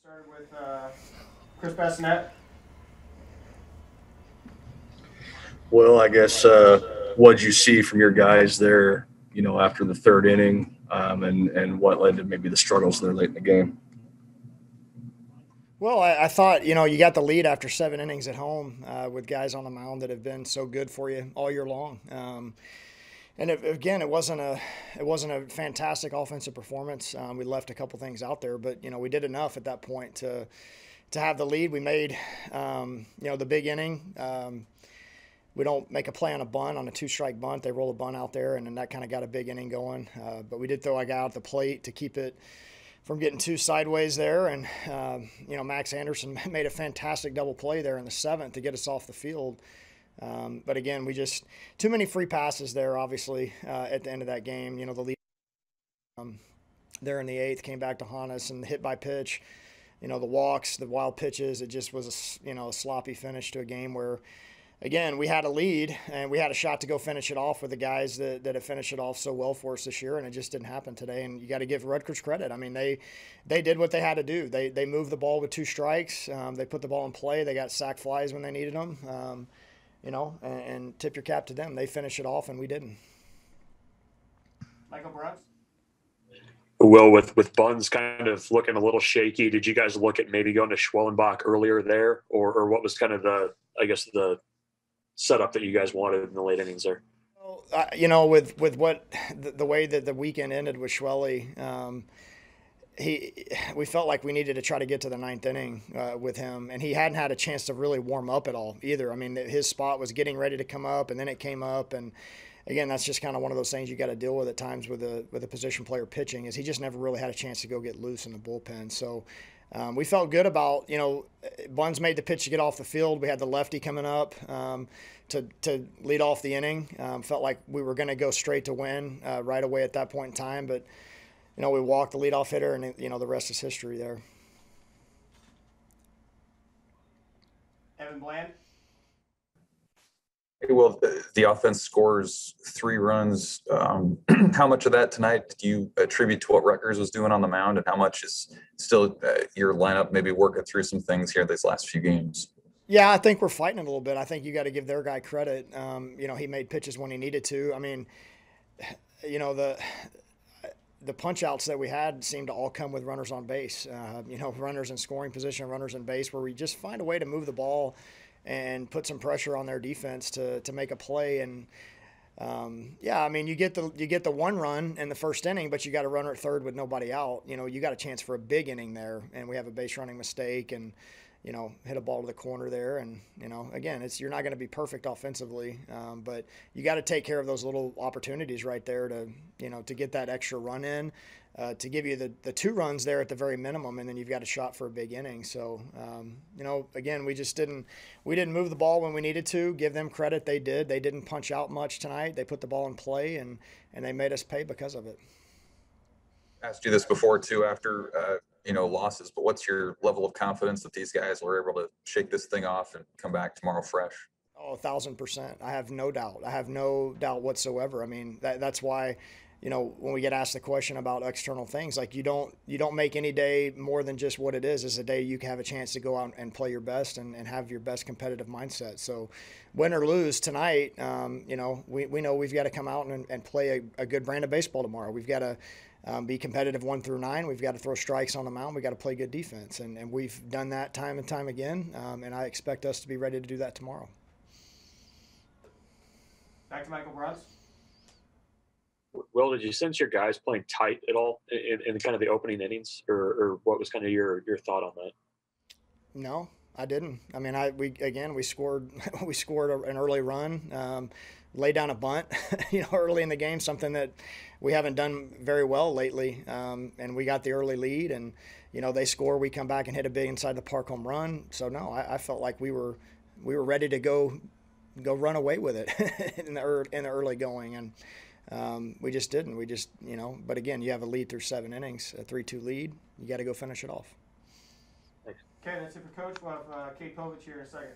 Started with Chris Bassinet. Well, I guess what'd you see from your guys there, after the third inning, and what led to maybe the struggles there late in the game? Well, I thought, you got the lead after 7 innings at home with guys on the mound that have been so good for you all year long. And again, it wasn't a fantastic offensive performance. We left a couple things out there, but we did enough at that point to have the lead. We made the big inning. We don't make a play on a bunt, on a two-strike bunt. They roll a bunt out there, and then that kind of got a big inning going. But we did throw a guy out the plate to keep it from getting too sideways there. And, Max Anderson made a fantastic double play there in the seventh to get us off the field. But again, we just too many free passes there, obviously, at the end of that game. The lead there in the eighth came back to haunt us, and the hit by pitch, the walks, the wild pitches, it just was a sloppy finish to a game where, again, we had a lead and we had a shot to go finish it off with the guys that have finished it off so well for us this year, and it just didn't happen today. And you got to give Rutgers credit. I mean, they did what they had to do. They moved the ball with 2 strikes. They put the ball in play. They got sack flies when they needed them. And tip your cap to them. They finished it off, and we didn't. Michael Bruns. Well, with Buns kind of looking a little shaky, did you guys look at maybe going to Schwellenbach earlier there, or what was kind of the setup that you guys wanted in the late innings there? Well, with what the way that the weekend ended with Schwelle, we felt like we needed to try to get to the ninth inning with him, and he hadn't had a chance to really warm up at all either. I mean, his spot was getting ready to come up, and then it came up, and again, that's just kind of one of those things you got to deal with at times with a position player pitching, is he just never really had a chance to go get loose in the bullpen. So we felt good about, Buns made the pitch to get off the field. We had the lefty coming up to lead off the inning. Felt like we were going to go straight to win right away at that point in time, but we walked the leadoff hitter, and the rest is history there. Evan Bland. Well, the offense scores 3 runs. How much of that tonight do you attribute to what Rutgers was doing on the mound, and how much is still your lineup maybe working through some things here these last few games? Yeah, I think we're fighting a little bit. I think you got to give their guy credit. He made pitches when he needed to. I mean, the punch outs that we had seemed to all come with runners on base, runners in scoring position, runners in base, where we just find a way to move the ball and put some pressure on their defense to make a play. And you get the 1 run in the first inning, but you got a runner at third with nobody out. You got a chance for a big inning there, and we have a base running mistake and hit a ball to the corner there. And again, you're not going to be perfect offensively, but you got to take care of those little opportunities right there to get that extra run in. To give you the 2 runs there at the very minimum, and then you've got a shot for a big inning. So, again, we didn't move the ball when we needed to. Give them credit, they did. They didn't punch out much tonight. They put the ball in play, and they made us pay because of it. I asked you this before too, after losses, but what's your level of confidence that these guys were able to shake this thing off and come back tomorrow fresh? Oh, 1,000%. I have no doubt. I have no doubt whatsoever. I mean, that's why. When we get asked the question about external things, like you don't make any day more than just what it is. It's a day you can have a chance to go out and play your best and have your best competitive mindset. So win or lose tonight, we know we've got to come out and play a good brand of baseball tomorrow. We've got to be competitive 1 through 9. We've got to throw strikes on the mound. We've got to play good defense. And we've done that time and time again. And I expect us to be ready to do that tomorrow. Back to Michael Bruns. Will, did you sense your guys playing tight at all in kind of the opening innings, or what was kind of your thought on that? No, I didn't. I mean, we scored an early run, laid down a bunt, early in the game, something that we haven't done very well lately. And we got the early lead, and they score, we come back and hit a big inside the park home run. So no, I felt like we were ready to go run away with it in the early going, and we just didn't. But again, you have a lead through 7 innings, a 3-2 lead. You got to go finish it off. Okay, that's it for Coach. We'll have Kate Povich here in a second.